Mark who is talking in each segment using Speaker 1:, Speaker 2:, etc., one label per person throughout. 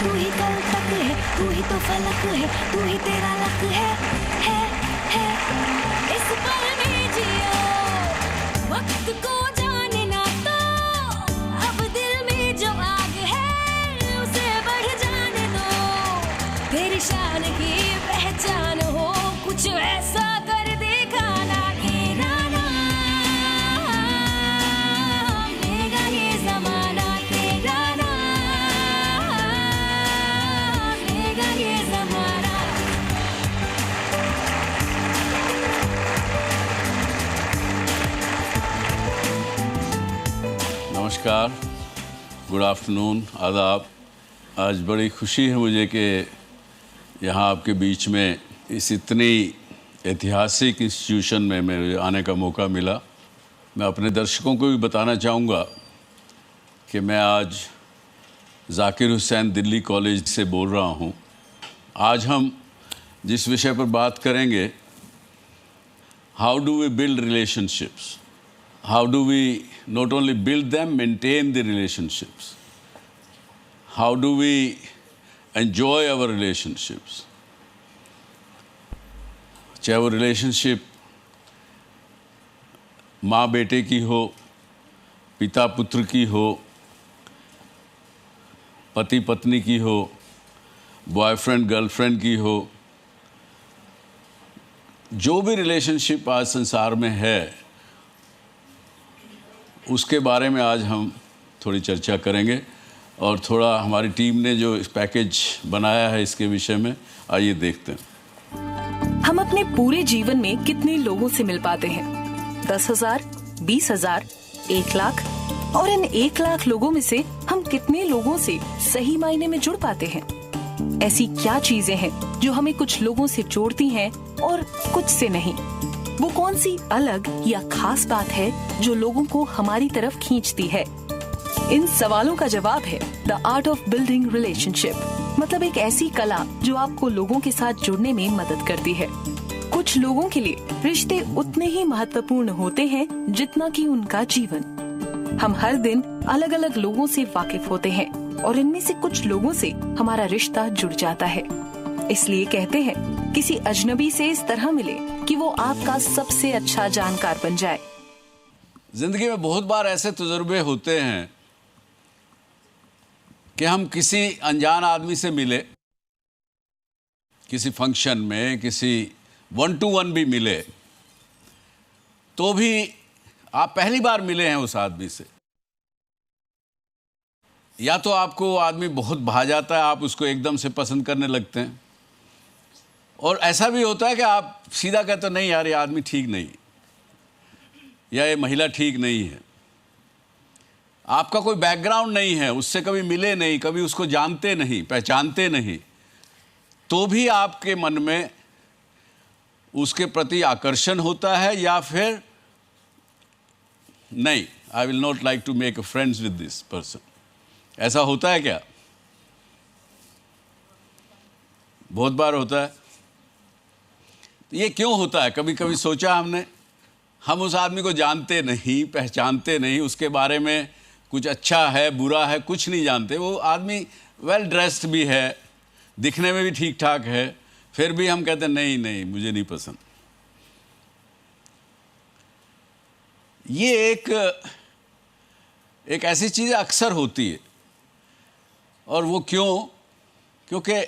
Speaker 1: तू ही कल तक है, तू ही तो फलक है, तू ही तेरा लक है। इस पल में जियो, वक्त को जाने ना तो, अब दिल में जो आग है उसे बढ़ जाने दो। तेरी शान की पहचान हो, कुछ ऐसा कर दिखाना कि ना लेगा ये ज़माना, तेरा नाम लेगा ये ज़माना।
Speaker 2: नमस्कार, गुड आफ्टरनून, आदाब। आज बड़ी खुशी है मुझे कि यहाँ आपके बीच में इस इतनी ऐतिहासिक इंस्टीट्यूशन में मेरे आने का मौका मिला। मैं अपने दर्शकों को भी बताना चाहूँगा कि मैं आज ज़ाकिर हुसैन दिल्ली कॉलेज से बोल रहा हूँ। आज हम जिस विषय पर बात करेंगे, how do we build relationships, how do we not only build them, maintain the relationships? How do we enjoy our relationships? चाहे वो रिलेशनशिप माँ बेटे की हो, पिता पुत्र की हो, पति पत्नी की हो, बॉयफ्रेंड गर्लफ्रेंड की हो, जो भी रिलेशनशिप आज संसार में है उसके बारे में आज हम थोड़ी चर्चा करेंगे। और थोड़ा हमारी टीम ने जो इस पैकेज बनाया है इसके विषय में, आइए देखते हैं।
Speaker 3: हम अपने पूरे जीवन में कितने लोगों से मिल पाते हैं? 10,000, 20,000, 1 लाख? और इन 1 लाख लोगों में से हम कितने लोगों से सही मायने में जुड़ पाते हैं? ऐसी क्या चीजें हैं जो हमें कुछ लोगों से जोड़ती हैं और कुछ से नहीं? वो कौन सी अलग या खास बात है जो लोगों को हमारी तरफ खींचती है? इन सवालों का जवाब है the art of building relationship, मतलब एक ऐसी कला जो आपको लोगों के साथ जुड़ने में मदद करती है। कुछ लोगों के लिए रिश्ते उतने ही महत्वपूर्ण होते हैं जितना कि उनका जीवन। हम हर दिन अलग अलग लोगों से वाकिफ होते हैं और इनमें से कुछ लोगों से हमारा रिश्ता जुड़ जाता है। इसलिए कहते हैं किसी अजनबी से इस तरह मिले कि वो आपका सबसे अच्छा जानकार बन जाए।
Speaker 2: जिंदगी में बहुत बार ऐसे तजुर्बे होते हैं कि हम किसी अनजान आदमी से मिले, किसी फंक्शन में, किसी 1 to 1 भी मिले, तो भी आप पहली बार मिले हैं उस आदमी से, या तो आपको वो आदमी बहुत भा जाता है, आप उसको एकदम से पसंद करने लगते हैं, और ऐसा भी होता है कि आप सीधा कहते हो नहीं यार ये आदमी ठीक नहीं, या ये महिला ठीक नहीं है। आपका कोई बैकग्राउंड नहीं है, उससे कभी मिले नहीं, कभी उसको जानते नहीं, पहचानते नहीं, तो भी आपके मन में उसके प्रति आकर्षण होता है, या फिर नहीं, I will not like to make a friends with this person. ऐसा होता है क्या? बहुत बार होता है। ये क्यों होता है? कभी कभी सोचा हमने, हम उस आदमी को जानते नहीं, पहचानते नहीं, उसके बारे में कुछ अच्छा है बुरा है कुछ नहीं जानते। वो आदमी वेल ड्रेस्ड भी है, दिखने में भी ठीक ठाक है, फिर भी हम कहते नहीं नहीं मुझे नहीं पसंद। ये एक ऐसी चीज़ अक्सर होती है। और वो क्यों? क्योंकि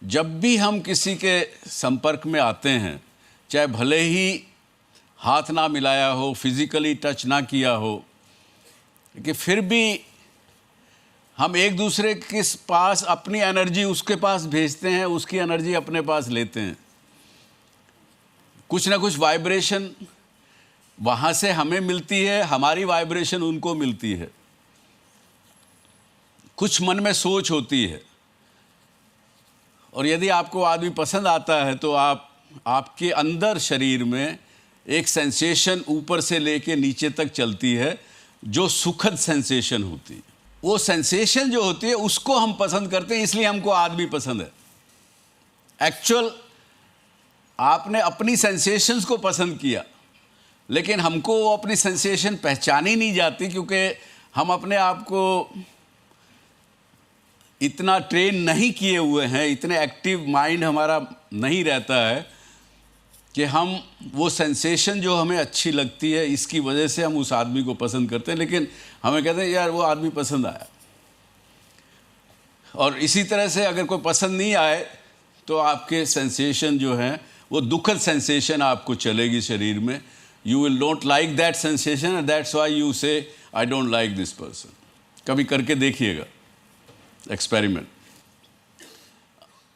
Speaker 2: जब भी हम किसी के संपर्क में आते हैं, चाहे भले ही हाथ ना मिलाया हो, फिजिकली टच ना किया हो, कि फिर भी हम एक दूसरे के पास अपनी एनर्जी उसके पास भेजते हैं, उसकी एनर्जी अपने पास लेते हैं। कुछ ना कुछ वाइब्रेशन वहाँ से हमें मिलती है, हमारी वाइब्रेशन उनको मिलती है। कुछ मन में सोच होती है, और यदि आपको आदमी पसंद आता है तो आपके अंदर शरीर में एक सेंसेशन ऊपर से लेके नीचे तक चलती है, जो सुखद सेंसेशन होती है। वो सेंसेशन जो होती है उसको हम पसंद करते हैं, इसलिए हमको आदमी पसंद है। एक्चुअल आपने अपनी सेंसेशंस को पसंद किया, लेकिन हमको वो अपनी सेंसेशन पहचानी नहीं जाती, क्योंकि हम अपने आप को इतना ट्रेन नहीं किए हुए हैं, इतने एक्टिव माइंड हमारा नहीं रहता है कि हम वो सेंसेशन जो हमें अच्छी लगती है इसकी वजह से हम उस आदमी को पसंद करते हैं, लेकिन हमें कहते हैं यार वो आदमी पसंद आया। और इसी तरह से अगर कोई पसंद नहीं आए तो आपके सेंसेशन जो हैं वो दुखद सेंसेशन आपको चलेगी शरीर में। You will not like that sensation and that's why you say I don't like this person. कभी करके देखिएगा एक्सपेरिमेंट।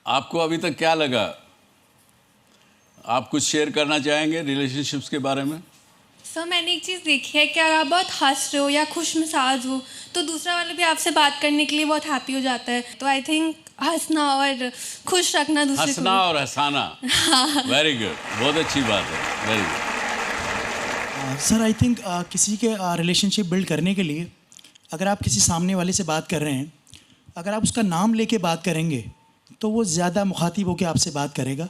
Speaker 2: आपको अभी तक क्या लगा? आप कुछ शेयर करना चाहेंगे रिलेशनशिप्स के बारे में?
Speaker 4: सर मैंने एक चीज़ देखी है कि अगर आप बहुत हंस रहे हो या खुश मिजाज हो तो दूसरा वाला भी आपसे बात करने के लिए बहुत हैप्पी हो जाता है। तो आई थिंक हंसना और खुश रखना दूसरे को।
Speaker 2: हंसना और हंसाना, वेरी गुड, बहुत अच्छी बात है, very good.
Speaker 5: Sir I think किसी के रिलेशनशिप बिल्ड करने के लिए अगर आप किसी सामने वाले से बात कर रहे हैं, अगर आप उसका नाम लेके बात करेंगे तो वो ज़्यादा मुखातिब होकर आपसे बात करेगा,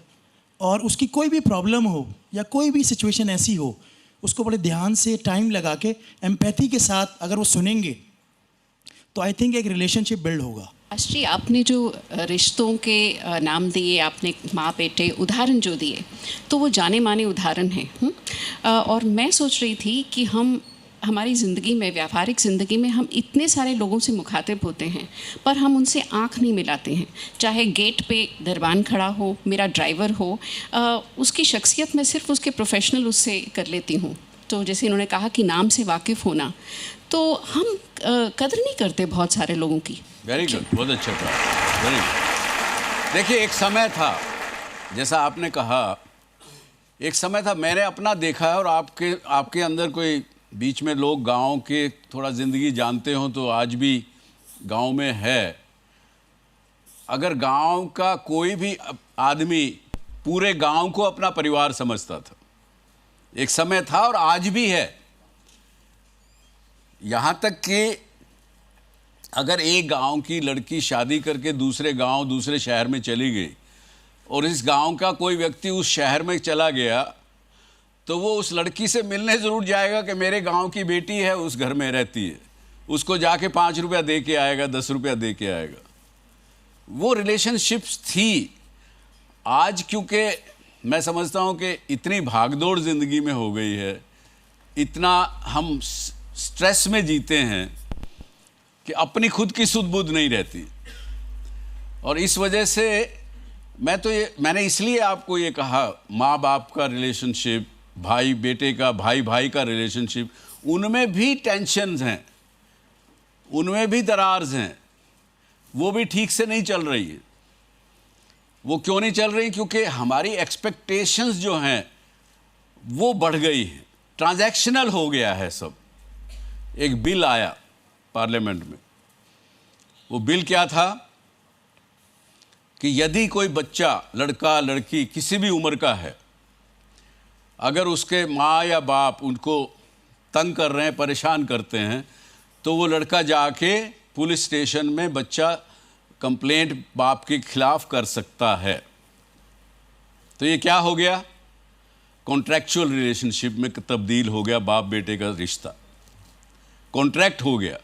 Speaker 5: और उसकी कोई भी प्रॉब्लम हो या कोई भी सिचुएशन ऐसी हो उसको बड़े ध्यान से टाइम लगा के एम्पैथी के साथ अगर वो सुनेंगे तो आई थिंक एक रिलेशनशिप बिल्ड होगा।
Speaker 6: आश्री, आपने जो रिश्तों के नाम दिए, आपने माँ बेटे उदाहरण जो दिए, तो वो जाने माने उदाहरण हैं। और मैं सोच रही थी कि हमारी ज़िंदगी में, व्यावहारिक ज़िंदगी में हम इतने सारे लोगों से मुखातिब होते हैं पर हम उनसे आँख नहीं मिलाते हैं। चाहे गेट पे दरबान खड़ा हो, मेरा ड्राइवर हो, उसकी शख्सियत मैं सिर्फ उसके प्रोफेशनल उससे कर लेती हूँ। तो जैसे इन्होंने कहा कि नाम से वाकिफ़ होना, तो हम कदर नहीं करते बहुत सारे लोगों की।
Speaker 2: वेरी गुड, बहुत अच्छा था, वेरी गुड। देखिए एक समय था, जैसा आपने कहा, एक समय था, मैंने अपना देखा है और आपके अंदर कोई बीच में लोग गांव के थोड़ा ज़िंदगी जानते हो तो आज भी गांव में है। अगर गांव का कोई भी आदमी पूरे गांव को अपना परिवार समझता था, एक समय था और आज भी है। यहाँ तक कि अगर एक गांव की लड़की शादी करके दूसरे गांव, दूसरे शहर में चली गई और इस गांव का कोई व्यक्ति उस शहर में चला गया तो वो उस लड़की से मिलने ज़रूर जाएगा कि मेरे गांव की बेटी है, उस घर में रहती है, उसको जाके 5 रुपया दे के आएगा, 10 रुपया दे के आएगा। वो रिलेशनशिप्स थी। आज क्योंकि मैं समझता हूँ कि इतनी भागदौड़ ज़िंदगी में हो गई है, इतना हम स्ट्रेस में जीते हैं कि अपनी खुद की सुध बुध नहीं रहती। और इस वजह से मैंने इसलिए आपको ये कहा, माँ बाप का रिलेशनशिप, भाई बेटे का, भाई भाई का रिलेशनशिप, उनमें भी टेंशन्स हैं, उनमें भी दरार्स हैं, वो भी ठीक से नहीं चल रही है। वो क्यों नहीं चल रही? क्योंकि हमारी एक्सपेक्टेशंस जो हैं वो बढ़ गई हैं, ट्रांजैक्शनल हो गया है सब। एक बिल आया पार्लियामेंट में, वो बिल क्या था कि यदि कोई बच्चा, लड़का लड़की किसी भी उम्र का है, अगर उसके माँ या बाप उनको तंग कर रहे हैं, परेशान करते हैं, तो वो लड़का जाके पुलिस स्टेशन में बच्चा कंप्लेंट बाप के खिलाफ कर सकता है। तो ये क्या हो गया? कॉन्ट्रैक्चुअल रिलेशनशिप में तब्दील हो गया बाप बेटे का रिश्ता। कॉन्ट्रैक्ट हो गया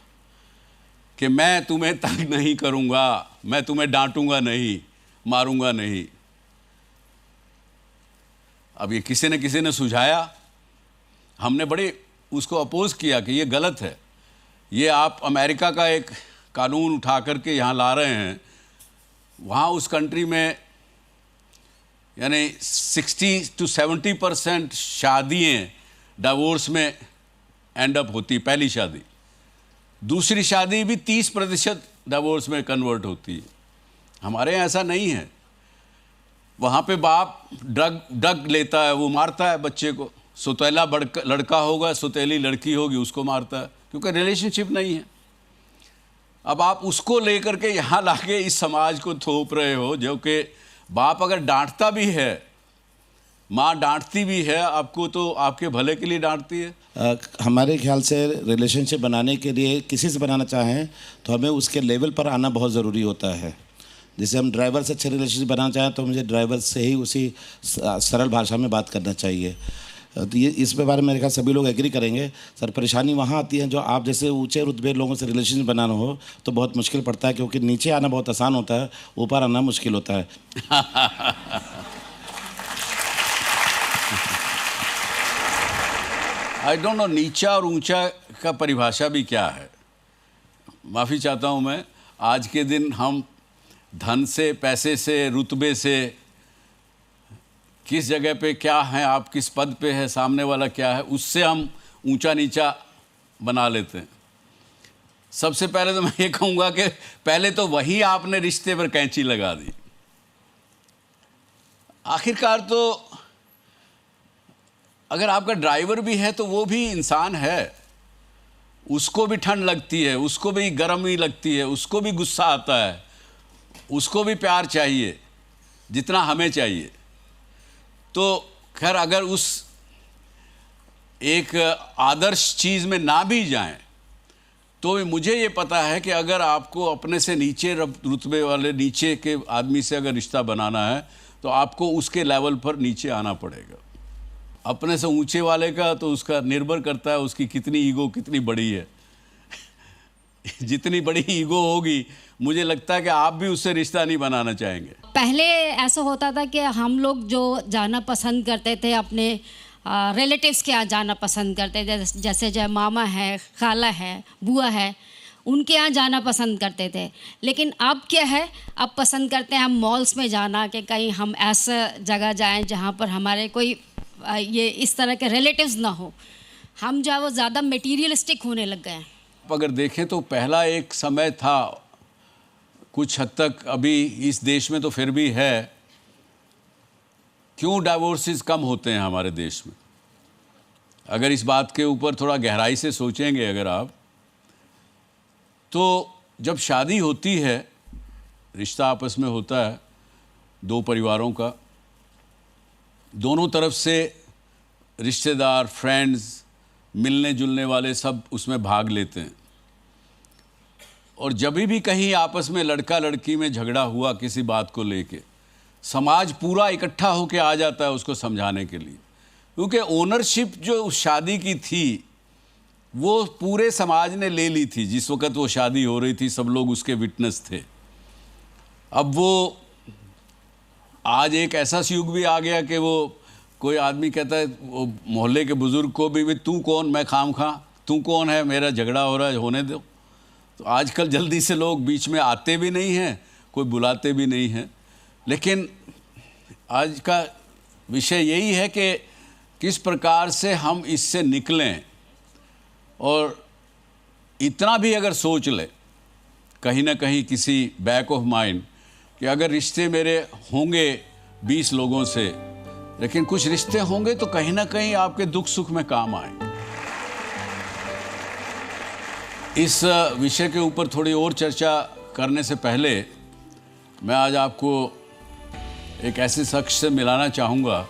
Speaker 2: कि मैं तुम्हें तंग नहीं करूँगा, मैं तुम्हें डांटूंगा नहीं, मारूंगा नहीं। अब ये किसी ने सुझाया, हमने बड़े उसको अपोज किया कि ये गलत है। ये आप अमेरिका का एक कानून उठा करके यहाँ ला रहे हैं। वहाँ उस कंट्री में यानी 60 to 70% शादियाँ डिवोर्स में एंड अप होती, पहली शादी। दूसरी शादी भी 30% डिवोर्स में कन्वर्ट होती है। हमारे यहाँ ऐसा नहीं है। वहाँ पे बाप ड्रग लेता है, वो मारता है बच्चे को। सुतेला लड़का होगा, सुतेली लड़की होगी, उसको मारता है, क्योंकि रिलेशनशिप नहीं है। अब आप उसको लेकर के यहाँ लाके इस समाज को थोप रहे हो, जो कि बाप अगर डांटता भी है, माँ डांटती भी है आपको, तो आपके भले के लिए डांटती है।
Speaker 7: हमारे ख्याल से रिलेशनशिप बनाने के लिए, किसी से बनाना चाहें तो हमें उसके लेवल पर आना बहुत ज़रूरी होता है। जैसे हम ड्राइवर से अच्छे रिलेशनशिप बनाना चाहें तो मुझे ड्राइवर से ही उसी सरल भाषा में बात करना चाहिए। तो ये इस बारे में मेरे ख्याल सभी लोग एग्री करेंगे। सर परेशानी वहाँ आती है जो आप जैसे ऊंचे रुतबे लोगों से रिलेशन बनाना हो तो बहुत मुश्किल पड़ता है, क्योंकि नीचे आना बहुत आसान होता है, ऊपर आना मुश्किल होता है।
Speaker 2: आई डोंट नो नीचा और ऊंचा का परिभाषा भी क्या है। माफ़ी चाहता हूँ मैं, आज के दिन हम धन से, पैसे से, रुतबे से, किस जगह पे क्या है, आप किस पद पे है, सामने वाला क्या है, उससे हम ऊंचा नीचा बना लेते हैं। सबसे पहले तो मैं ये कहूँगा कि पहले तो वही आपने रिश्ते पर कैंची लगा दी। आखिरकार तो अगर आपका ड्राइवर भी है तो वो भी इंसान है, उसको भी ठंड लगती है, उसको भी गर्मी लगती है, उसको भी गुस्सा आता है, उसको भी प्यार चाहिए जितना हमें चाहिए। तो खैर अगर उस एक आदर्श चीज़ में ना भी जाएं तो भी मुझे ये पता है कि अगर आपको अपने से नीचे रुतबे वाले, नीचे के आदमी से अगर रिश्ता बनाना है तो आपको उसके लेवल पर नीचे आना पड़ेगा। अपने से ऊंचे वाले का तो उसका निर्भर करता है उसकी कितनी ईगो कितनी बड़ी है। जितनी बड़ी ईगो होगी मुझे लगता है कि आप भी उससे रिश्ता नहीं बनाना चाहेंगे।
Speaker 8: पहले ऐसा होता था कि हम लोग जो जाना पसंद करते थे अपने रिलेटिव्स के यहाँ जाना पसंद करते थे, जैसे जो मामा है, खाला है, बुआ है, उनके यहाँ जाना पसंद करते थे। लेकिन अब क्या है, अब पसंद करते हैं हम मॉल्स में जाना, कि कहीं हम ऐसा जगह जाएं जहाँ पर हमारे कोई ये इस तरह के रिलेटिव्स ना हो। हम जो है वो ज़्यादा मटीरियलिस्टिक होने लग गए हैं।
Speaker 2: अगर देखें तो पहला एक समय था, कुछ हद तक अभी इस देश में तो फिर भी है, क्यों डाइवोर्सेस कम होते हैं हमारे देश में। अगर इस बात के ऊपर थोड़ा गहराई से सोचेंगे अगर आप, तो जब शादी होती है, रिश्ता आपस में होता है दो परिवारों का, दोनों तरफ से रिश्तेदार, फ्रेंड्स, मिलने जुलने वाले सब उसमें भाग लेते हैं। और जब भी कहीं आपस में लड़का लड़की में झगड़ा हुआ किसी बात को लेके, समाज पूरा इकट्ठा होकर आ जाता है उसको समझाने के लिए, क्योंकि ओनरशिप जो उस शादी की थी वो पूरे समाज ने ले ली थी। जिस वक्त वो शादी हो रही थी सब लोग उसके विटनेस थे। अब वो आज एक ऐसा युग भी आ गया कि वो कोई आदमी कहता है वो मोहल्ले के बुज़ुर्ग को भी तू कौन, मैं खाम खा, तू कौन है, मेरा झगड़ा हो रहा है, होने दो। तो आजकल जल्दी से लोग बीच में आते भी नहीं हैं, कोई बुलाते भी नहीं हैं। लेकिन आज का विषय यही है कि किस प्रकार से हम इससे निकलें, और इतना भी अगर सोच ले कहीं ना कहीं किसी बैक ऑफ माइंड कि अगर रिश्ते मेरे होंगे 20 लोगों से, लेकिन कुछ रिश्ते होंगे तो कहीं ना कहीं आपके दुख सुख में काम आएंगे। इस विषय के ऊपर थोड़ी और चर्चा करने से पहले मैं आज आपको एक ऐसे शख्स से मिलाना चाहूँगा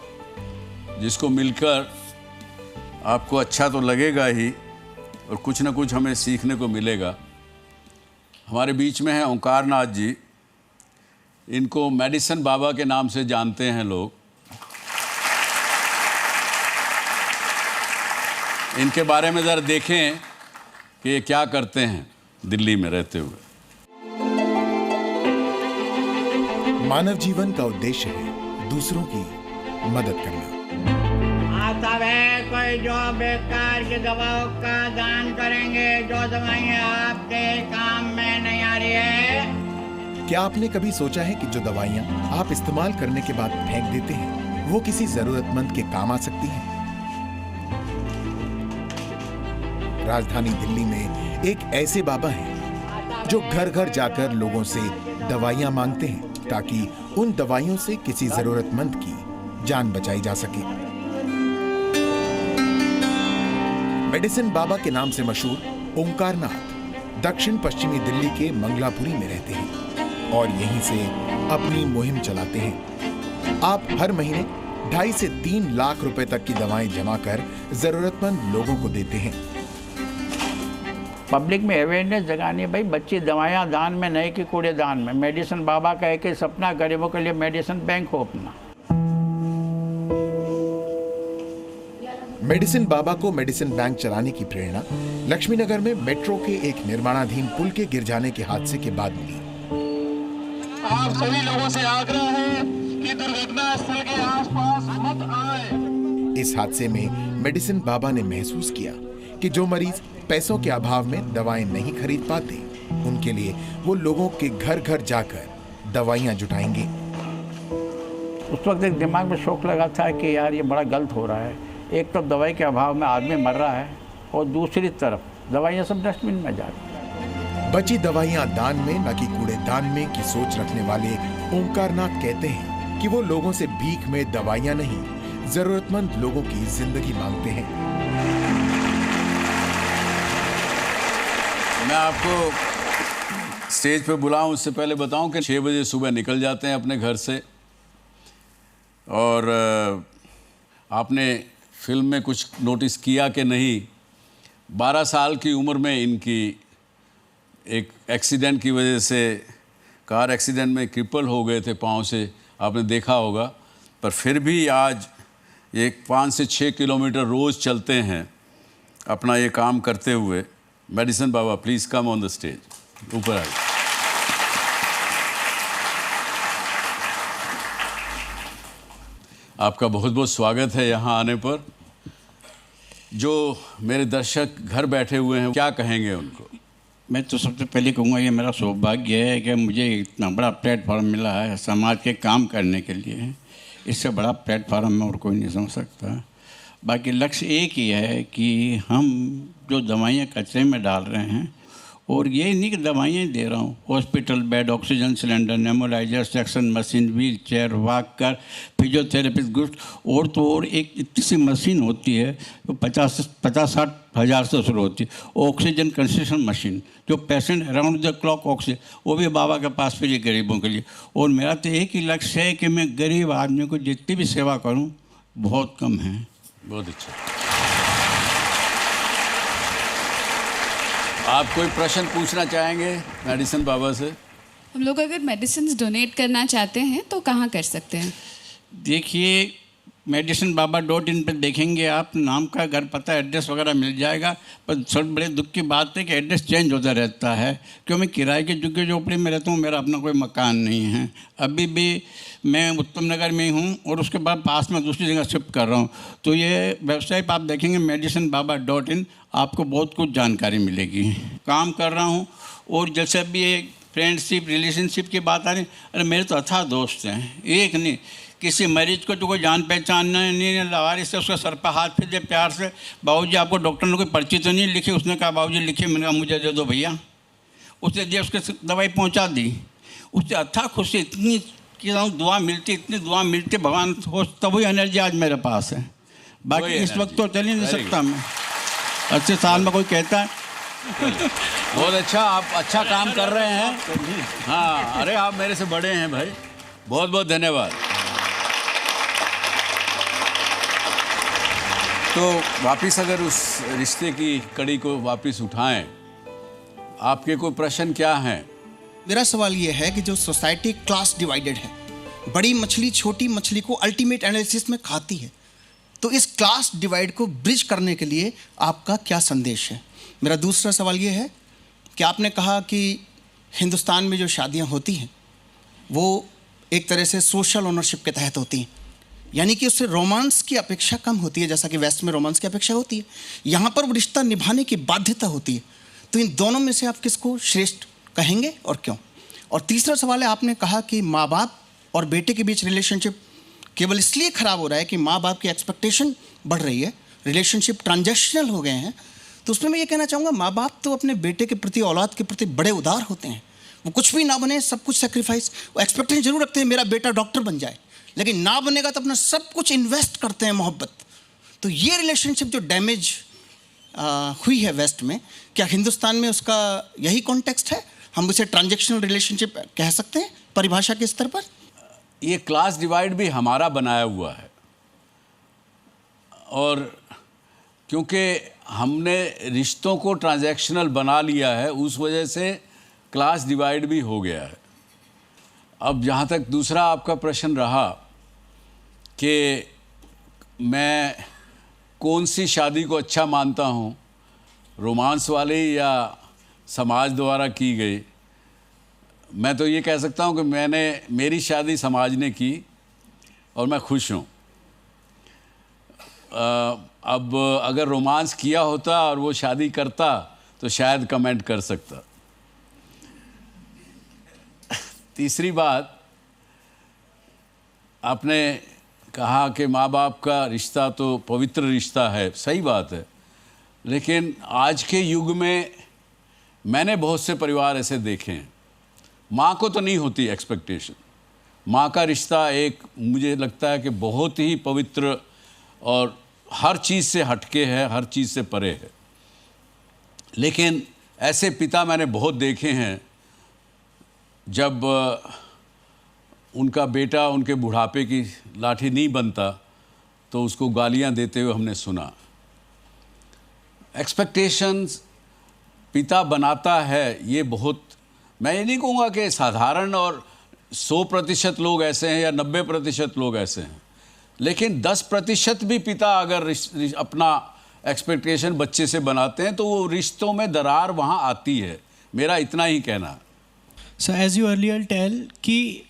Speaker 2: जिसको मिलकर आपको अच्छा तो लगेगा ही और कुछ ना कुछ हमें सीखने को मिलेगा। हमारे बीच में हैं ओंकार नाथ जी। इनको मेडिसिन बाबा के नाम से जानते हैं लोग। इनके बारे में ज़रा देखें कि ये क्या करते हैं दिल्ली में रहते हुए।
Speaker 9: मानव जीवन का उद्देश्य है दूसरों की मदद करना।
Speaker 10: आता है कोई जो बेकार की दवाओं का दान करेंगे, जो दवाइयाँ आपके काम में नहीं आ रही है।
Speaker 9: क्या आपने कभी सोचा है कि जो दवाइयाँ आप इस्तेमाल करने के बाद फेंक देते हैं वो किसी जरूरतमंद के काम आ सकती हैं? राजधानी दिल्ली में एक ऐसे बाबा हैं जो घर घर जाकर लोगों से दवाइयाँ मांगते हैं ताकि उन दवाइयों से किसी जरूरतमंद की जान बचाई जा सके। मेडिसिन बाबा के नाम से मशहूर ओंकार नाथ दक्षिण पश्चिमी दिल्ली के मंगलापुरी में रहते हैं और यहीं से अपनी मुहिम चलाते हैं। आप हर महीने 2.5 से 3 लाख रुपए तक की दवाएं जमा कर जरूरतमंद लोगों को देते हैं।
Speaker 10: पब्लिक में अवेयरनेस जगानी है, भाई बच्ची दवाइयाँ दान में नहीं कि कूड़ेदान में। मेडिसिन बाबा का एक सपना गरीबों के लिए मेडिसिन बैंक हो अपना।
Speaker 9: मेडिसिन बाबा को मेडिसिन बैंक चलाने की प्रेरणा लक्ष्मीनगर में मेट्रो के एक निर्माणाधीन पुल के गिर जाने के हादसे के बाद मिली।
Speaker 7: आप सभी लोगों से आग्रह है कि दुर्घटना स्थल के आसपास मत आए।
Speaker 9: इस हादसे में मेडिसिन बाबा ने महसूस किया कि जो मरीज पैसों के अभाव में दवाएं नहीं खरीद पाते, उनके लिए वो लोगों के घर घर जाकर दवाइयां जुटाएंगे।
Speaker 11: उस वक्त एक दिमाग में शौक लगा था कि यार ये बड़ा गलत हो रहा है। एक तो दवाई के अभाव में आदमी मर रहा है और दूसरी तरफ दवाइयाँ सब डस्टबिन में जा रही।
Speaker 9: बची दवाइयां दान में न कि कूड़ेदान में की सोच रखने वाले ओंकारनाथ कहते हैं कि वो लोगों से भीख में दवाइयां नहीं, जरूरतमंद लोगों की जिंदगी मांगते हैं।
Speaker 2: मैं आपको स्टेज पे बुलाऊं उससे पहले बताऊं कि 6 बजे सुबह निकल जाते हैं अपने घर से, और आपने फिल्म में कुछ नोटिस किया कि नहीं, 12 साल की उम्र में इनकी एक एक्सीडेंट की वजह से, कार एक्सीडेंट में क्रिपल हो गए थे पाँव से, आपने देखा होगा, पर फिर भी आज ये 5 से 6 किलोमीटर रोज़ चलते हैं अपना ये काम करते हुए। Medicine Baba, please come on the stage, ऊपर आइए। आपका बहुत बहुत स्वागत है यहाँ आने पर। जो मेरे दर्शक घर बैठे हुए हैं, क्या कहेंगे उनको?
Speaker 11: मैं तो सबसे पहले कहूँगा ये मेरा सौभाग्य है कि मुझे इतना बड़ा प्लेटफॉर्म मिला है समाज के काम करने के लिए। इससे बड़ा प्लेटफॉर्म में और कोई नहीं समझ सकता। बाकी लक्ष्य एक ही है कि हम जो दवाइयाँ कचरे में डाल रहे हैं, और ये नहीं कि दवाइयाँ दे रहा हूँ, hospital bed, oxygen cylinder, nebuliser, suction machine, wheel chair, walker, physiotherapist goods, और तो और एक इतनी सी मशीन होती है जो 50-60 हज़ार से शुरू होती है, ऑक्सीजन कंसेशन मशीन, जो patient around the clock oxygen, वो भी बाबा के पास फिर गरीबों के लिए। और मेरा तो एक ही लक्ष्य है कि मैं गरीब आदमी को जितनी भी सेवा करूँ बहुत कम है।
Speaker 2: बहुत अच्छा। आप कोई प्रश्न पूछना चाहेंगे मेडिसिन बाबा से?
Speaker 6: हम लोग अगर मेडिसिन डोनेट करना चाहते हैं तो कहाँ कर सकते हैं?
Speaker 11: देखिए, medicinbaba.in पर देखेंगे आप, नाम का, घर, पता, एड्रेस वगैरह मिल जाएगा। पर सब बड़े दुख की बात है कि एड्रेस चेंज होता रहता है, क्यों मैं किराए के झुग्गी झोपड़ी में रहता हूँ, मेरा अपना कोई मकान नहीं है। अभी भी मैं उत्तम नगर में हूँ और उसके बाद पास में दूसरी जगह शिफ्ट कर रहा हूँ। तो ये वेबसाइट आप देखेंगे medicinbaba.in, आपको बहुत कुछ जानकारी मिलेगी। काम कर रहा हूँ, और जैसे अभी एक फ्रेंडशिप, रिलेशनशिप की बात आ रही, अरे मेरे तो अथाह दोस्त हैं, एक नहीं, किसी मरीज को तो कोई जान पहचान नहीं, लवारिस से उसका सर पर हाथ फिर दे प्यार से, बाबूजी आपको डॉक्टर ने कोई पर्ची तो नहीं लिखी? उसने कहा बाबूजी लिखिए। मैंने कहा मुझे दे दो भैया। उसने दिया, उसके दवाई पहुंचा दी। उससे अथाह खुशी, इतनी कि दुआ मिलती, इतनी दुआ मिलती, भगवान हो, तब वही एनर्जी आज मेरे पास है। बाकी इस वक्त तो चल ही नहीं सकता मैं। 80 साल में कोई कहता है
Speaker 2: बहुत अच्छा, आप अच्छा काम कर रहे हैं। हाँ, अरे आप मेरे से बड़े हैं भाई, बहुत बहुत धन्यवाद। तो वापस अगर उस रिश्ते की कड़ी को वापस उठाएं, आपके कोई प्रश्न क्या हैं?
Speaker 12: मेरा सवाल ये है कि जो सोसाइटी क्लास डिवाइडेड है, बड़ी मछली छोटी मछली को अल्टीमेट एनालिसिस में खाती है, तो इस क्लास डिवाइड को ब्रिज करने के लिए आपका क्या संदेश है? मेरा दूसरा सवाल ये है कि आपने कहा कि हिंदुस्तान में जो शादियां होती हैं वो एक तरह से सोशल ओनरशिप के तहत होती हैं, यानी कि उससे रोमांस की अपेक्षा कम होती है, जैसा कि वेस्ट में रोमांस की अपेक्षा होती है। यहाँ पर वो रिश्ता निभाने की बाध्यता होती है। तो इन दोनों में से आप किसको श्रेष्ठ कहेंगे और क्यों? और तीसरा सवाल है, आपने कहा कि माँ बाप और बेटे के बीच रिलेशनशिप केवल इसलिए ख़राब हो रहा है कि माँ बाप की एक्सपेक्टेशन बढ़ रही है, रिलेशनशिप ट्रांजेक्शनल हो गए हैं। तो उसमें मैं ये कहना चाहूँगा, माँ बाप तो अपने बेटे के प्रति, औलाद के प्रति बड़े उदार होते हैं। वो कुछ भी ना बने, सब कुछ सेक्रीफाइस, वो एक्सपेक्टेशन जरूर रखते हैं मेरा बेटा डॉक्टर बन जाए, लेकिन ना बनेगा तो अपना सब कुछ इन्वेस्ट करते हैं मोहब्बत। तो ये रिलेशनशिप जो डैमेज हुई है वेस्ट में, क्या हिंदुस्तान में उसका यही कॉन्टेक्स्ट है? हम उसे ट्रांजेक्शनल रिलेशनशिप कह सकते हैं परिभाषा के स्तर पर?
Speaker 2: ये क्लास डिवाइड भी हमारा बनाया हुआ है, और क्योंकि हमने रिश्तों को ट्रांजैक्शनल बना लिया है, उस वजह से क्लास डिवाइड भी हो गया है। अब जहाँ तक दूसरा आपका प्रश्न रहा कि मैं कौन सी शादी को अच्छा मानता हूँ, रोमांस वाली या समाज द्वारा की गई। मैं तो ये कह सकता हूँ कि मेरी शादी समाज ने की और मैं खुश हूँ। अब अगर रोमांस किया होता और वो शादी करता तो शायद कमेंट कर सकता। तीसरी बात, आपने कहा कि माँ बाप का रिश्ता तो पवित्र रिश्ता है, सही बात है, लेकिन आज के युग में मैंने बहुत से परिवार ऐसे देखे हैं, माँ को तो नहीं होती एक्सपेक्टेशन। माँ का रिश्ता एक मुझे लगता है कि बहुत ही पवित्र और हर चीज़ से हटके है, हर चीज़ से परे है। लेकिन ऐसे पिता मैंने बहुत देखे हैं, जब उनका बेटा उनके बुढ़ापे की लाठी नहीं बनता तो उसको गालियां देते हुए हमने सुना। एक्सपेक्टेशंस पिता बनाता है, ये बहुत, मैं ये नहीं कहूँगा कि साधारण और 100% लोग ऐसे हैं या 90% लोग ऐसे हैं, लेकिन 10% भी पिता अगर अपना एक्सपेक्टेशन बच्चे से बनाते हैं तो वो रिश्तों में दरार वहाँ आती है। मेरा इतना ही कहना है।
Speaker 13: So as you earlier tell कि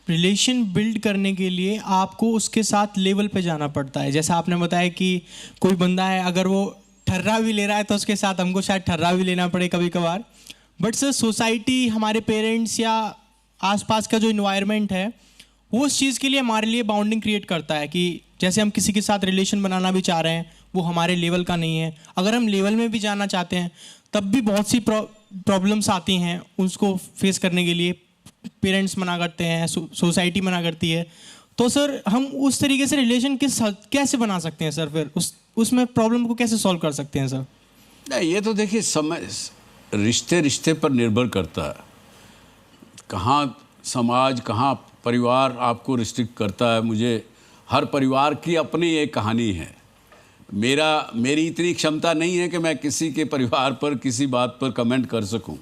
Speaker 13: रिलेशन बिल्ड करने के लिए आपको उसके साथ लेवल पे जाना पड़ता है। जैसा आपने बताया कि कोई बंदा है, अगर वो ठर्रा भी ले रहा है तो उसके साथ हमको शायद ठर्रा भी लेना पड़े कभी कभार। बट सर सोसाइटी, हमारे पेरेंट्स या आसपास का जो इन्वायरमेंट है वो उस चीज़ के लिए हमारे लिए बाउंडिंग क्रिएट करता है कि जैसे हम किसी के साथ रिलेशन बनाना भी चाह रहे हैं, वो हमारे लेवल का नहीं है। अगर हम लेवल में भी जाना चाहते हैं तब भी बहुत सी प्रॉब्लम्स आती हैं, उसको फेस करने के लिए पेरेंट्स मना करते हैं, सोसाइटी मना करती है। तो सर हम उस तरीके से रिलेशन कैसे बना सकते हैं सर? फिर उसमें प्रॉब्लम को कैसे सॉल्व कर सकते हैं सर?
Speaker 2: नहीं, ये तो देखिए समय रिश्ते पर निर्भर करता है। कहाँ समाज, कहाँ परिवार आपको रिस्ट्रिक्ट करता है। मुझे हर परिवार की अपनी एक कहानी है। मेरी इतनी क्षमता नहीं है कि मैं किसी के परिवार पर किसी बात पर कमेंट कर सकूं,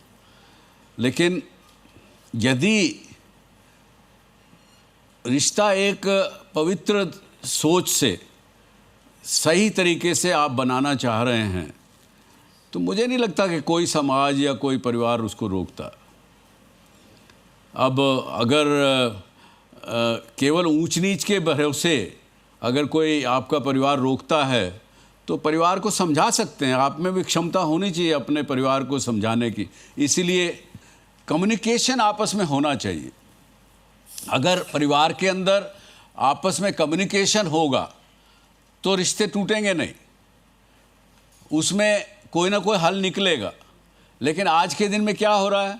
Speaker 2: लेकिन यदि रिश्ता एक पवित्र सोच से सही तरीके से आप बनाना चाह रहे हैं तो मुझे नहीं लगता कि कोई समाज या कोई परिवार उसको रोकता। अब अगर केवल ऊंच नीच के भरोसे अगर कोई आपका परिवार रोकता है तो परिवार को समझा सकते हैं। आप में भी क्षमता होनी चाहिए अपने परिवार को समझाने की। इसीलिए कम्युनिकेशन आपस में होना चाहिए। अगर परिवार के अंदर आपस में कम्युनिकेशन होगा तो रिश्ते टूटेंगे नहीं, उसमें कोई ना कोई हल निकलेगा। लेकिन आज के दिन में क्या हो रहा है,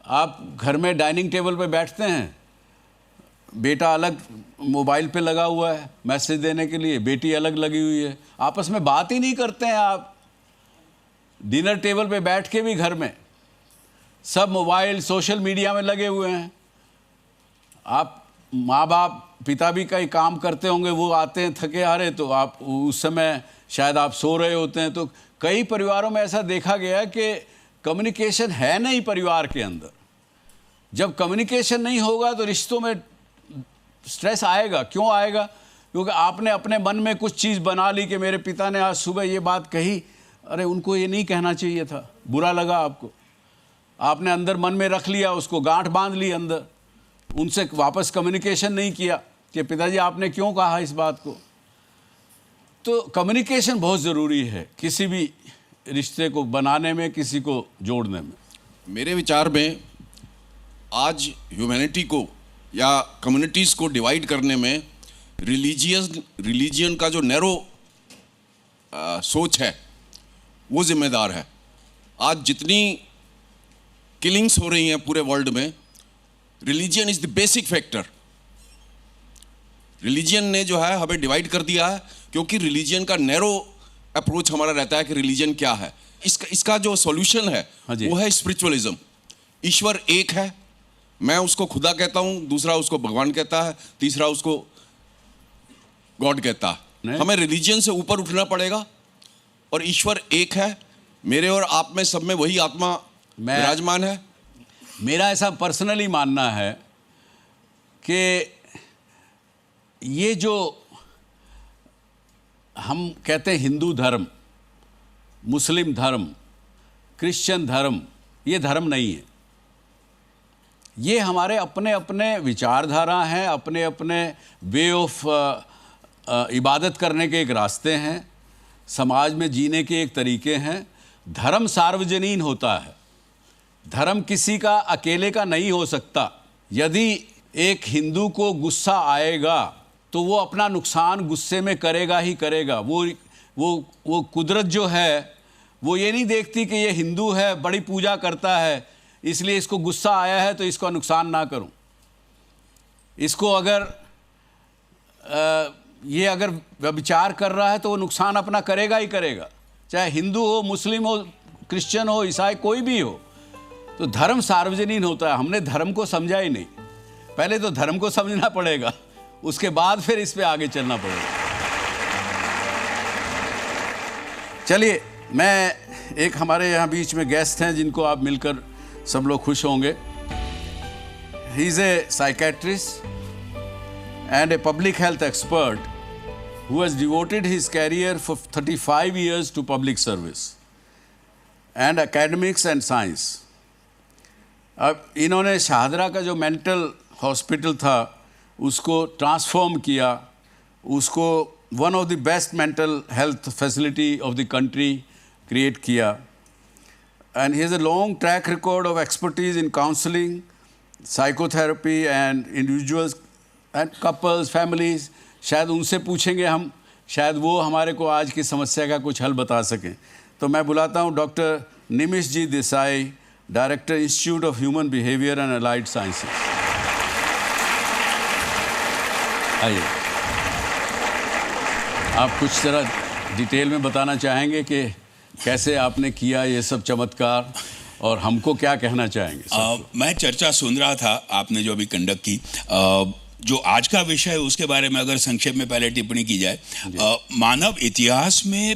Speaker 2: आप घर में डाइनिंग टेबल पे बैठते हैं, बेटा अलग मोबाइल पे लगा हुआ है मैसेज देने के लिए, बेटी अलग लगी हुई है, आपस में बात ही नहीं करते हैं। आप डिनर टेबल पे बैठ के भी घर में सब मोबाइल सोशल मीडिया में लगे हुए हैं। आप माँ बाप पिता भी कई काम करते होंगे, वो आते हैं थके हारे तो आप उस समय शायद आप सो रहे होते हैं। तो कई परिवारों में ऐसा देखा गया है कि कम्युनिकेशन है नहीं परिवार के अंदर। जब कम्युनिकेशन नहीं होगा तो रिश्तों में स्ट्रेस आएगा। क्यों आएगा? क्योंकि आपने अपने मन में कुछ चीज़ बना ली कि मेरे पिता ने आज सुबह ये बात कही, अरे उनको ये नहीं कहना चाहिए था, बुरा लगा आपको, आपने अंदर मन में रख लिया, उसको गांठ बांध ली अंदर, उनसे वापस कम्युनिकेशन नहीं किया कि पिताजी आपने क्यों कहा इस बात को। तो कम्युनिकेशन बहुत ज़रूरी है किसी भी रिश्ते को बनाने में, किसी को जोड़ने में।
Speaker 14: मेरे विचार में आज ह्यूमैनिटी को या कम्युनिटीज़ को डिवाइड करने में रिलीजियन का जो नैरो सोच है वो जिम्मेदार है। आज जितनी किलिंग्स हो रही हैं पूरे वर्ल्ड में, religion is the basic factor. Religion ने जो है हमें डिवाइड कर दिया है, क्योंकि रिलीजियन का नैरो अप्रोच हमारा रहता है कि रिलीजन क्या है। इसका जो सॉल्यूशन है वो है स्पिरिचुअलिज्म। ईश्वर एक है, मैं उसको खुदा कहता हूं, दूसरा उसको भगवान कहता है, तीसरा उसको गॉड कहता है। हमें रिलीजन से ऊपर उठना पड़ेगा और ईश्वर एक है। मेरे और आप में सब में वही आत्मा विराजमान है।
Speaker 2: मेरा ऐसा पर्सनली मानना है कि ये जो हम कहते हैं हिंदू धर्म, मुस्लिम धर्म, क्रिश्चियन धर्म, ये धर्म नहीं है। ये हमारे अपने अपने विचारधारा हैं, अपने अपने वे ऑफ इबादत करने के एक रास्ते हैं, समाज में जीने के एक तरीके हैं। धर्म सार्वजनीन होता है, धर्म किसी का अकेले का नहीं हो सकता। यदि एक हिंदू को गुस्सा आएगा तो वो अपना नुकसान गुस्से में करेगा ही करेगा। वो कुदरत जो है वो ये नहीं देखती कि ये हिंदू है, बड़ी पूजा करता है, इसलिए इसको गुस्सा आया है तो इसका नुकसान ना करूं। इसको अगर ये अगर व्यभिचार कर रहा है तो वो नुकसान अपना करेगा ही करेगा, चाहे हिंदू हो, मुस्लिम हो, क्रिश्चियन हो, ईसाई, कोई भी हो। तो धर्म सार्वजनीन होता है। हमने धर्म को समझा ही नहीं। पहले तो धर्म को समझना पड़ेगा, उसके बाद फिर इस पे आगे चलना पड़ेगा। चलिए, मैं एक हमारे यहाँ बीच में गेस्ट हैं जिनको आप मिलकर सब लोग खुश होंगे। He is a psychiatrist and a public health expert who has devoted his career for 35 years to public service and academics and science. अब इन्होंने शाहदरा का जो मेंटल हॉस्पिटल था उसको ट्रांसफॉर्म किया, उसको one of the best mental health facility of the country create किया। And he has a long track record of expertise in counselling, psychotherapy and individuals and couples, families. शायद उनसे पूछेंगे हम, शायद वो हमारे को आज की समस्या का कुछ हल बता सकें। तो मैं बुलाता हूँ doctor Nimish ji Desai, director institute of human behaviour and allied sciences. आइए, आप कुछ तरह डिटेल में बताना चाहेंगे कि कैसे आपने किया ये सब चमत्कार और हमको क्या कहना चाहेंगे?
Speaker 15: मैं चर्चा सुन रहा था आपने जो अभी कंडक्ट की, जो आज का विषय है उसके बारे में अगर संक्षेप में पहले टिप्पणी की जाए। मानव इतिहास में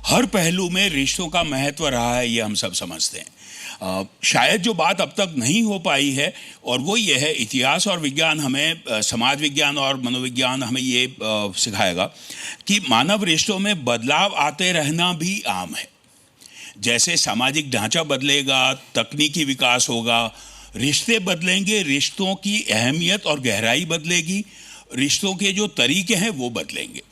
Speaker 15: हर पहलू में रिश्तों का महत्व रहा है, ये हम सब समझते हैं। शायद जो बात अब तक नहीं हो पाई है और वो ये है, इतिहास और विज्ञान हमें, समाज विज्ञान और मनोविज्ञान हमें ये सिखाएगा कि मानव रिश्तों में बदलाव आते रहना भी आम है। जैसे सामाजिक ढांचा बदलेगा, तकनीकी विकास होगा, रिश्ते बदलेंगे, रिश्तों की अहमियत और गहराई बदलेगी, रिश्तों के जो तरीके हैं वो बदलेंगे।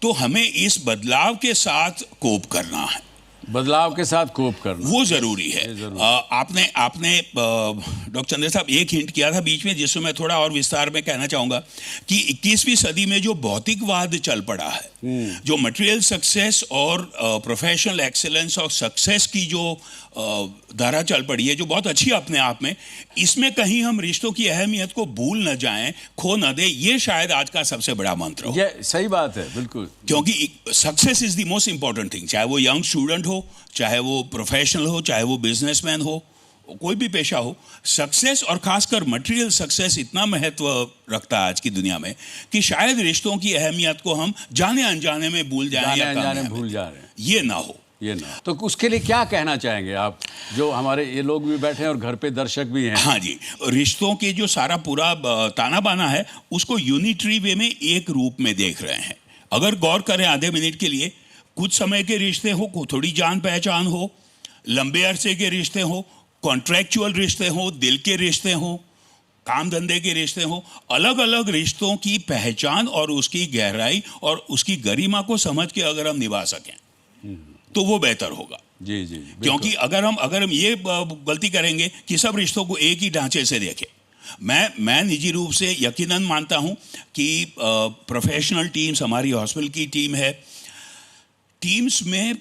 Speaker 15: तो हमें इस बदलाव के साथ कोप करना है,
Speaker 2: बदलाव के साथ कोप करना
Speaker 15: वो जरूरी है। आपने डॉक्टर चंद्र साहब एक हिंट किया था बीच में, जिसको मैं थोड़ा और विस्तार में कहना चाहूँगा कि 21वीं सदी में जो भौतिकवाद चल पड़ा है, जो मटेरियल सक्सेस और प्रोफेशनल एक्सेलेंस और सक्सेस की जो धारा चल पड़ी है, जो बहुत अच्छी अपने आप में, इसमें कहीं हम रिश्तों की अहमियत को भूल न जाएं, खो न दें। ये शायद आज का सबसे बड़ा मंत्र हो।
Speaker 2: ये सही बात है, बिल्कुल।
Speaker 15: क्योंकि success is the most important thing, चाहे वो यंग स्टूडेंट हो, चाहे वो प्रोफेशनल हो, चाहे वो बिजनेसमैन हो, कोई भी पेशा हो। सक्सेस और खासकर मटेरियल सक्सेस इतना महत्व रखता है आज की दुनिया में कि शायद रिश्तों की अहमियत को हम जाने अनजाने में भूल जाएं या
Speaker 2: भूल जा रहे हैं।
Speaker 15: ये ना हो,
Speaker 2: ये ना। तो उसके लिए क्या कहना चाहेंगे आप, जो हमारे ये लोग भी बैठे हैं और घर पे दर्शक भी हैं?
Speaker 15: हाँ जी, रिश्तों के जो सारा पूरा ताना बाना है उसको यूनिटरी वे में एक रूप में देख रहे हैं। अगर गौर करें आधे मिनट के लिए, कुछ समय के रिश्ते हो, थोड़ी जान पहचान हो, लंबे अरसे के रिश्ते हो, कॉन्ट्रैक्चुअल रिश्ते हो, दिल के रिश्ते हो, काम धंधे के रिश्ते हो, अलग अलग रिश्तों की पहचान और उसकी गहराई और उसकी गरिमा को समझ के अगर हम निभा सकें तो वो बेहतर होगा।
Speaker 2: जी जी,
Speaker 15: क्योंकि अगर हम ये गलती करेंगे कि सब रिश्तों को एक ही ढांचे से देखें। मैं निजी रूप से यकीनन मानता हूं कि प्रोफेशनल टीम्स, हमारी हॉस्पिटल की टीम है, टीम्स में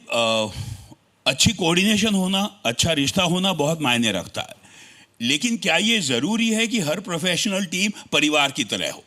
Speaker 15: अच्छी कोऑर्डिनेशन होना, अच्छा रिश्ता होना बहुत मायने रखता है। लेकिन क्या ये ज़रूरी है कि हर प्रोफेशनल टीम परिवार की तरह हो?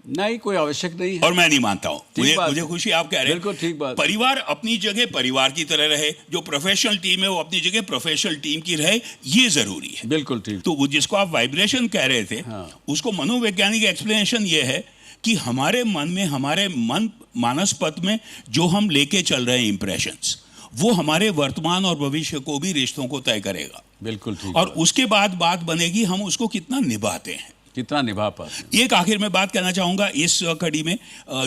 Speaker 2: नहीं, कोई आवश्यक नहीं है।
Speaker 15: और मैं नहीं मानता हूँ। मुझे खुशी आप कह रहे हैं,
Speaker 2: बिल्कुल ठीक बात।
Speaker 15: परिवार अपनी जगह परिवार की तरह रहे, जो प्रोफेशनल टीम है वो अपनी जगह प्रोफेशनल टीम की रहे, ये जरूरी है।
Speaker 2: बिल्कुल ठीक।
Speaker 15: तो वो जिसको आप वाइब्रेशन कह रहे थे, उसको मनोवैज्ञानिक एक्सप्लेनेशन ये है कि हमारे मन में, हमारे मन मानस पथ में जो हम लेके चल रहे हैं इंप्रेशंस, वो हमारे वर्तमान और भविष्य को भी, रिश्तों को तय करेगा।
Speaker 2: बिल्कुल ठीक।
Speaker 15: और उसके बाद बात बनेगी हम उसको कितना निभाते हैं।
Speaker 2: कितना निभा पाते हैं।
Speaker 15: एक आखिर में बात कहना चाहूँगा इस कड़ी में,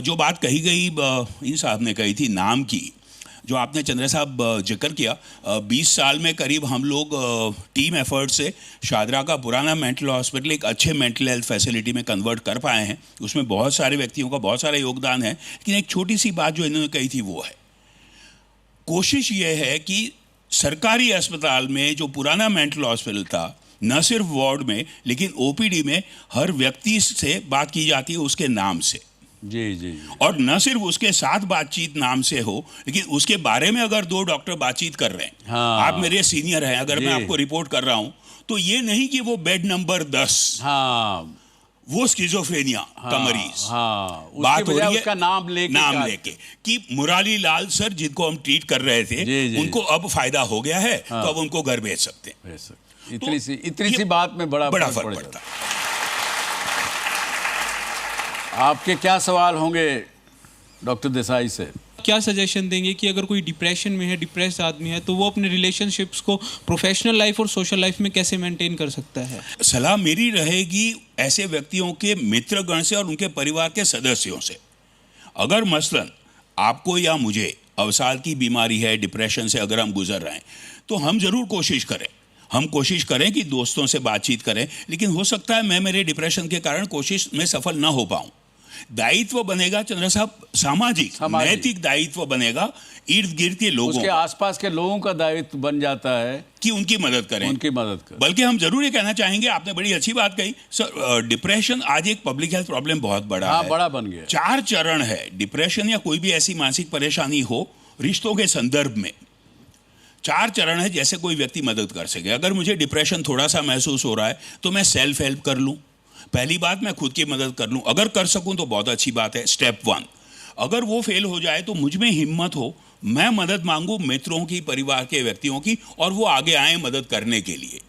Speaker 15: जो बात कही गई इन साहब ने कही थी नाम की, जो आपने चंद्र साहब जिक्र किया, 20 साल में करीब हम लोग टीम एफर्ट से शादरा का पुराना मेंटल हॉस्पिटल एक अच्छे मेंटल हेल्थ फैसिलिटी में कन्वर्ट कर पाए हैं। उसमें बहुत सारे व्यक्तियों का बहुत सारा योगदान है, लेकिन एक छोटी सी बात जो इन्होंने कही थी वो है, कोशिश ये है कि सरकारी अस्पताल में जो पुराना मेंटल हॉस्पिटल था, न सिर्फ वार्ड में लेकिन ओपीडी में हर व्यक्ति से बात की जाती है उसके नाम से।
Speaker 2: जी जी।
Speaker 15: और न सिर्फ उसके साथ बातचीत नाम से हो, लेकिन उसके बारे में अगर 2 डॉक्टर बातचीत कर रहे हैं,
Speaker 2: हाँ।
Speaker 15: आप मेरे सीनियर हैं, अगर मैं आपको रिपोर्ट कर रहा हूं तो ये नहीं कि वो बेड नंबर 10,
Speaker 2: हाँ,
Speaker 15: वो स्किज़ोफ्रेनिया का मरीज,
Speaker 2: हाँ,
Speaker 15: बात हो रही है
Speaker 2: उसका नाम लेके
Speaker 15: कि मुरारी लाल सर जिनको हम ट्रीट कर रहे थे उनको अब फायदा हो गया है, तो अब उनको घर भेज सकते हैं।
Speaker 2: इतनी सी बात में बड़ा फर्क पड़ता है। आपके क्या सवाल होंगे डॉक्टर देसाई से?
Speaker 13: क्या सजेशन देंगे कि अगर कोई डिप्रेशन में है, डिप्रेस्ड आदमी है, तो वो अपने रिलेशनशिप्स को प्रोफेशनल लाइफ और सोशल लाइफ में कैसे मेंटेन कर सकता है?
Speaker 15: सलाह मेरी रहेगी ऐसे व्यक्तियों के मित्रगण से और उनके परिवार के सदस्यों से। अगर मसलन आपको या मुझे अवसाद की बीमारी है, डिप्रेशन से अगर हम गुजर रहे हैं, तो हम जरूर कोशिश करें कि दोस्तों से बातचीत करें, लेकिन हो सकता है मैं मेरे डिप्रेशन के कारण कोशिश में सफल ना हो पाऊं। दायित्व बनेगा चंद्र साहब, सामाजिक नैतिक दायित्व बनेगा, इर्द गिर्द के लोगों,
Speaker 2: उसके आसपास के लोगों का दायित्व बन जाता है
Speaker 15: कि उनकी मदद करें। बल्कि हम जरूर ये कहना चाहेंगे, आपने बड़ी अच्छी बात कही सर, डिप्रेशन आज एक पब्लिक हेल्थ प्रॉब्लम बहुत बड़ा है,
Speaker 2: बड़ा बन गया।
Speaker 15: 4 चरण है डिप्रेशन या कोई भी ऐसी मानसिक परेशानी हो रिश्तों के संदर्भ में। 4 चरण है जैसे कोई व्यक्ति मदद कर सके। अगर मुझे डिप्रेशन थोड़ा सा महसूस हो रहा है तो मैं सेल्फ हेल्प कर लूँ। पहली बात, मैं खुद की मदद कर लूँ, अगर कर सकूँ तो बहुत अच्छी बात है, स्टेप 1। अगर वो फेल हो जाए तो मुझ में हिम्मत हो, मैं मदद मांगू मित्रों की, परिवार के व्यक्तियों की, और वो आगे आए मदद करने के लिए।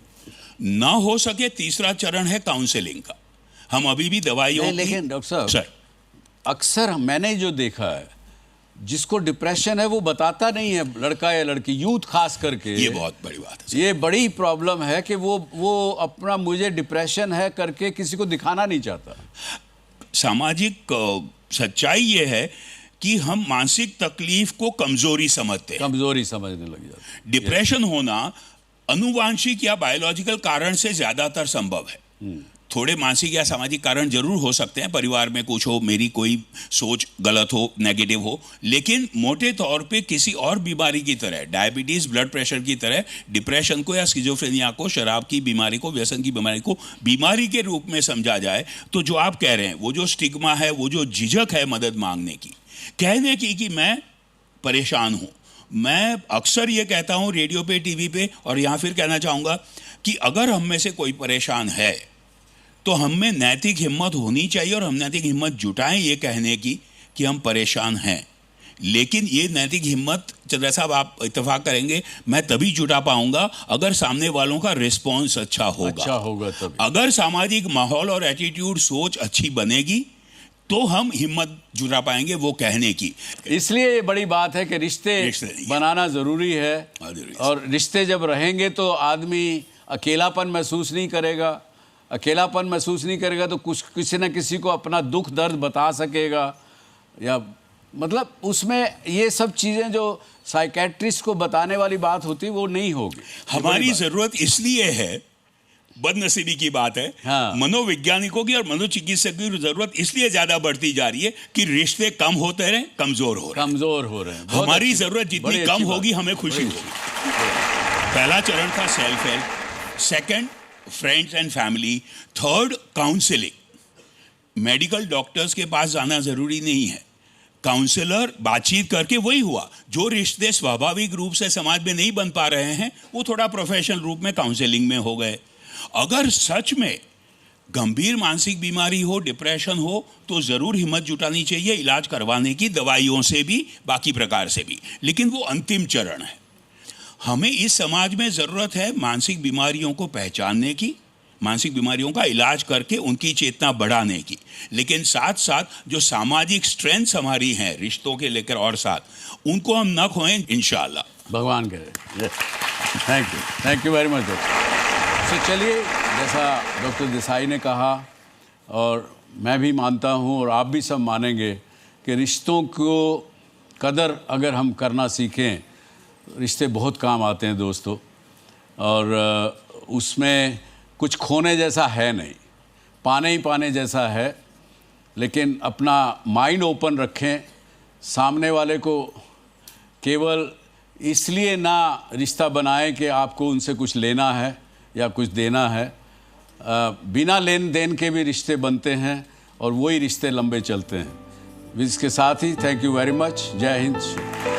Speaker 15: ना हो सके तीसरा चरण है काउंसलिंग का। हम अभी भी दवाइयों
Speaker 2: लेकिन डॉक्टर साहब सर, अक्सर मैंने जो देखा है, जिसको डिप्रेशन है वो बताता नहीं है, लड़का या लड़की, यूथ खास करके।
Speaker 15: ये बहुत बड़ी बात है,
Speaker 2: ये बड़ी प्रॉब्लम है कि वो अपना मुझे डिप्रेशन है करके किसी को दिखाना नहीं चाहता।
Speaker 15: सामाजिक सच्चाई ये है कि हम मानसिक तकलीफ को कमजोरी समझने
Speaker 2: लग जाते।
Speaker 15: डिप्रेशन होना अनुवांशिक या बायोलॉजिकल कारण से ज्यादातर संभव है। थोड़े मानसिक या सामाजिक कारण जरूर हो सकते हैं, परिवार में कुछ हो, मेरी कोई सोच गलत हो, नेगेटिव हो, लेकिन मोटे तौर पे किसी और बीमारी की तरह, डायबिटीज, ब्लड प्रेशर की तरह, डिप्रेशन को या स्किज़ोफ्रेनिया को, शराब की बीमारी को, व्यसन की बीमारी को बीमारी के रूप में समझा जाए तो जो आप कह रहे हैं, वो जो स्टिग्मा है, वो जो झिझक है मदद मांगने की, कहने की कि मैं परेशान हूँ। मैं अक्सर ये कहता हूँ रेडियो पे, टीवी पे, और यहाँ फिर कहना चाहूँगा कि अगर हम में से कोई परेशान है तो हम में नैतिक हिम्मत होनी चाहिए, और हम नैतिक हिम्मत जुटाएं ये कहने की कि हम परेशान हैं। लेकिन ये नैतिक हिम्मत चंद्र साहब आप इत्तेफाक करेंगे, मैं तभी जुटा पाऊंगा अगर सामने वालों का रिस्पॉन्स अच्छा होगा
Speaker 2: तभी।
Speaker 15: अगर सामाजिक माहौल और एटीट्यूड, सोच अच्छी बनेगी तो हम हिम्मत जुटा पाएंगे वो कहने की।
Speaker 2: इसलिए ये बड़ी बात है कि रिश्ते बनाना जरूरी है, और रिश्ते जब रहेंगे तो आदमी अकेलापन महसूस नहीं करेगा। अकेलापन महसूस नहीं करेगा तो कुछ किसी न किसी को अपना दुख दर्द बता सकेगा, या मतलब उसमें ये सब चीज़ें जो साइकेट्रिस्ट को बताने वाली बात होती वो नहीं होगी।
Speaker 15: हमारी ज़रूरत इसलिए है, बदनसीबी की बात है, हाँ। मनोवैज्ञानिकों की और मनोचिकित्सकों की जरूरत इसलिए ज्यादा बढ़ती जा रही है कि रिश्ते कम होते रहे, कमजोर हो रहे हैं। हमारी जरूरत जितनी कम होगी हमें खुशी होगी। पहला चरण था self help, second friends and family, third counselling. Medical doctors के पास जाना जरूरी नहीं है, काउंसलर बातचीत करके वही हुआ। जो रिश्ते स्वाभाविक रूप से समाज में नहीं बन पा रहे हैं वो थोड़ा प्रोफेशनल रूप में काउंसलिंग में हो गए। अगर सच में गंभीर मानसिक बीमारी हो, डिप्रेशन हो, तो ज़रूर हिम्मत जुटानी चाहिए इलाज करवाने की, दवाइयों से भी, बाकी प्रकार से भी, लेकिन वो अंतिम चरण है। हमें इस समाज में ज़रूरत है मानसिक बीमारियों को पहचानने की, मानसिक बीमारियों का इलाज करके उनकी चेतना बढ़ाने की, लेकिन साथ साथ जो सामाजिक स्ट्रेंथ्स हमारी हैं रिश्तों के लेकर और साथ, उनको हम न खोएं इंशाअल्लाह।
Speaker 2: भगवान करे। Thank you very much doctor. तो चलिए, जैसा डॉक्टर देसाई ने कहा और मैं भी मानता हूँ और आप भी सब मानेंगे कि रिश्तों को कदर अगर हम करना सीखें, रिश्ते बहुत काम आते हैं दोस्तों। और उसमें कुछ खोने जैसा है नहीं, पाने ही पाने जैसा है। लेकिन अपना माइंड ओपन रखें, सामने वाले को केवल इसलिए ना रिश्ता बनाएं कि आपको उनसे कुछ लेना है या कुछ देना है। बिना लेन देन के भी रिश्ते बनते हैं और वही रिश्ते लंबे चलते हैं। इसके साथ ही थैंक यू वेरी मच। जय हिंद।